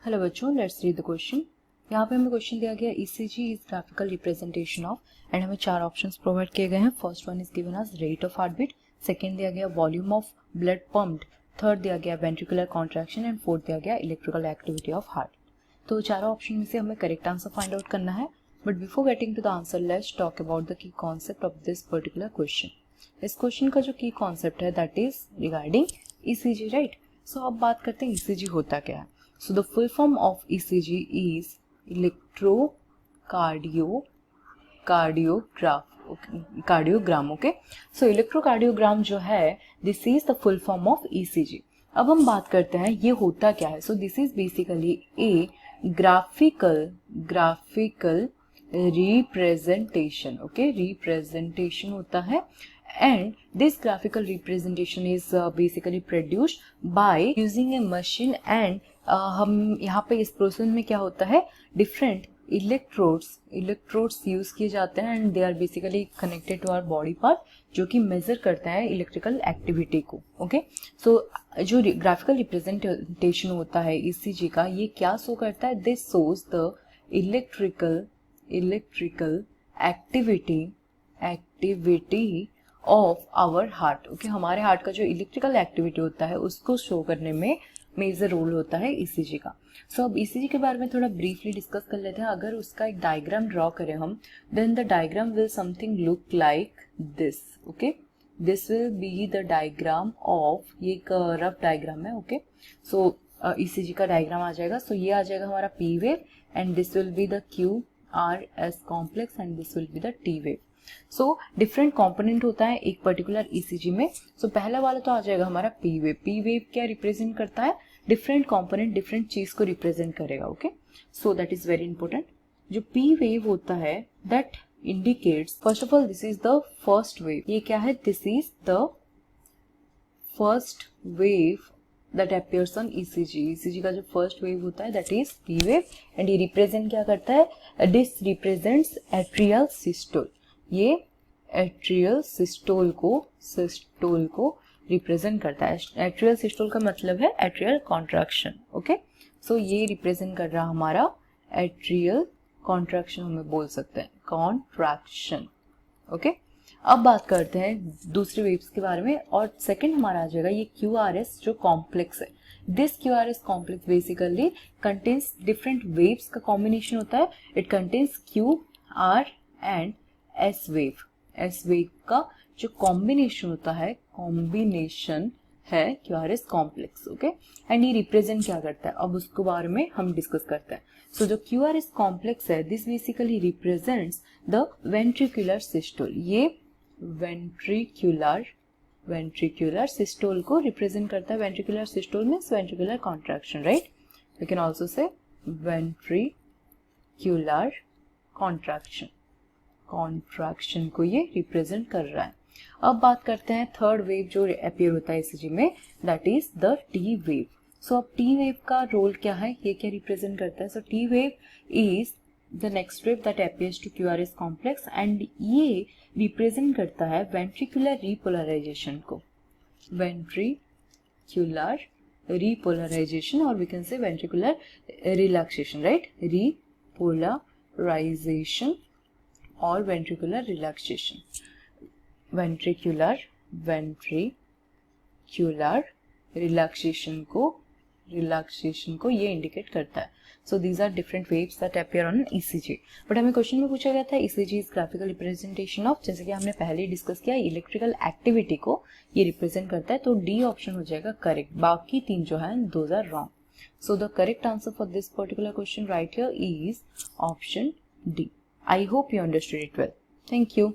Hello बच्चों, let's read the question. यहाँ पे हमें क्वेश्चन दिया गया ECG is graphical representation of, and हमें चार ऑप्शंस प्रोवाइड किए गए हैं। First one is given as rate of heart beat, second दिया गया volume of blood pumped, third दिया गया वेंट्रिकुलर कॉन्ट्रैक्शन एंड फोर्थ दिया गया इलेक्ट्रिकल एक्टिविटी ऑफ हार्ट। तो चारों ऑप्शन में से हमें करेक्ट आंसर फाइंड आउट करना है, but before getting to the answer let's talk about the key concept of this particular question. इस क्वेश्चन का जो की कॉन्सेप्ट है that is regarding ECG, right. So अब बात करते हैं ईसीजी होता क्या है। So the full form of ECG is cardiogram, okay? So electrocardiogram जो है this is the full form of ECG. अब हम बात करते हैं ये होता क्या है। So this is basically a graphical representation, okay? Representation होता है, and this graphical representation is basically produced by using a machine and हम यहाँ पे इस प्रोसेस में क्या होता है, डिफरेंट इलेक्ट्रोड्स यूज किए जाते हैं and they are basically connected to our body part, जो कि मेजर करता है इलेक्ट्रिकल एक्टिविटी को। ओके, सो जो ग्राफिकल रिप्रेजेंटेशन होता है ईसीजी का, ये क्या शो करता है, this shows the electrical activity of our heart. Okay, हमारे हार्ट का जो इलेक्ट्रिकल एक्टिविटी होता है उसको शो करने में मेजर रोल होता है ईसीजी का। सो अब ईसीजी के बारे में थोड़ा ब्रीफली डिस्कस कर लेते हैं। अगर उसका एक डायग्राम ड्रॉ करें हम, then the diagram will something look like this. Okay, this will be the diagram of, ये एक रफ डायग्राम है। ओके, सो ईसीजी का डायग्राम आ जाएगा। सो ये आ जाएगा हमारा P wave and this will be the Q R S complex and this will be the T wave. So different component होता है एक पर्टिकुलर ईसीजी में। सो पहला वाला तो आ जाएगा हमारा पी वेव। पी वेव क्या रिप्रेजेंट करता है, डिफरेंट कंपोनेंट डिफरेंट चीज को रिप्रेजेंट करेगा। Okay, so that is very important. जो पी वेव होता है that indicates, first of all this is the first wave. ये क्या है, this is the first wave that appears on ECG. ECG का जो फर्स्ट वेव होता है that is P wave and ये रिप्रेजेंट क्या करता है, दिस रिप्रेजेंट्स एट्रियल सिस्टोल। ये एट्रियल सिस्टोल को रिप्रेजेंट करता है। एट्रियल सिस्टोल का मतलब है एट्रियल कॉन्ट्रैक्शन। ओके, सो ये रिप्रेजेंट कर रहा हमारा एट्रियल कॉन्ट्रैक्शन, हमें बोल सकते हैं कॉन्ट्रैक्शन। ओके, अब बात करते हैं दूसरे वेव्स के बारे में, और सेकंड हमारा आ जाएगा ये क्यूआरएस जो कॉम्प्लेक्स है। This QRS complex basically contains different waves का कॉम्बिनेशन होता है। It contains Q R and S wave. S wave का जो कॉम्बिनेशन होता है, कॉम्बिनेशन है क्यूआरएस कॉम्प्लेक्स। ओके, एंड ये रिप्रेजेंट क्या करता है, अब उसके बारे में हम डिस्कस करते हैं। सो जो क्यूआरएस कॉम्प्लेक्स है this basically represents the ventricular systole. ये वेंट्रिकुलर सिस्टोल को रिप्रेजेंट करता है। Ventricular systole means ventricular contraction, right. We can also say ventricular contraction को ये रिप्रेजेंट कर रहा है। अब बात करते हैं थर्ड वेव जो अपीयर होता है ईसीजी में, that is the T wave. So अब टी वेव का रोल क्या है, ये क्या रिप्रेजेंट करता है। So T wave is the next wave that appears to QRS complex and ये रिप्रेजेंट करता है वेंट्रिकुलर रिपोलराइजेशन को। वेंट्रिकुलर रिपोलराइजेशन और we can say ventricular relaxation, right. Repolarization और वेंट्रिकुलर रिलैक्सेशन। वेंट्रिकुलर रिलैक्सेशन को ये इंडिकेट करता है। So these are different waves that appear on ECG. But हमें क्वेश्चन में पूछा गया था ECG is graphical representation of, जैसे कि हमने पहले ही डिस्कस किया, इलेक्ट्रिकल एक्टिविटी को ये रिप्रेजेंट करता है। तो डी ऑप्शन हो जाएगा करेक्ट, बाकी तीन जो है those are wrong. So the correct answer for this particular question right here is option D. I hope you understood it well. Thank you.